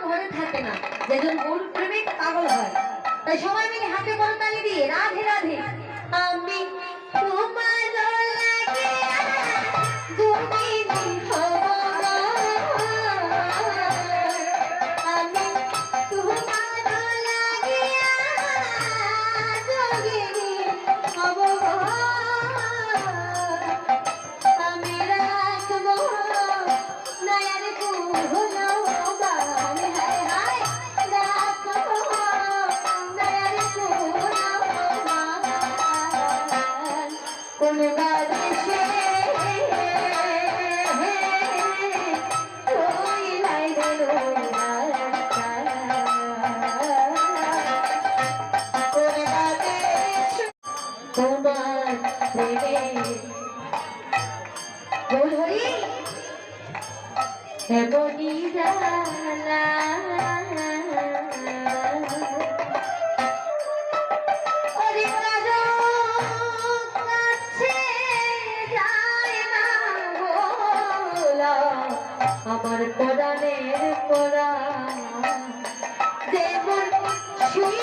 ঘরে থাকে না, যেজন গরু প্রেমিক পাগল হয়। তাই সবাই মিলে হাতে করতালি দিয়ে রাধে রাধে। আমি তোমার লাগিয়া দুদিনী হব না, আমি তোমার লাগিয়া যোগিনী হব না, আমি রাখবো নয়ন কুহলো বান, হায় হায় রাখবো নয়ন কুহলো বান। কোন বাদেশে ওই লাইনে রইলা, কোন বাদেশ তোমার প্রেমে বলি এমনি জানা। আমার পরাণের পরা যেমন শুই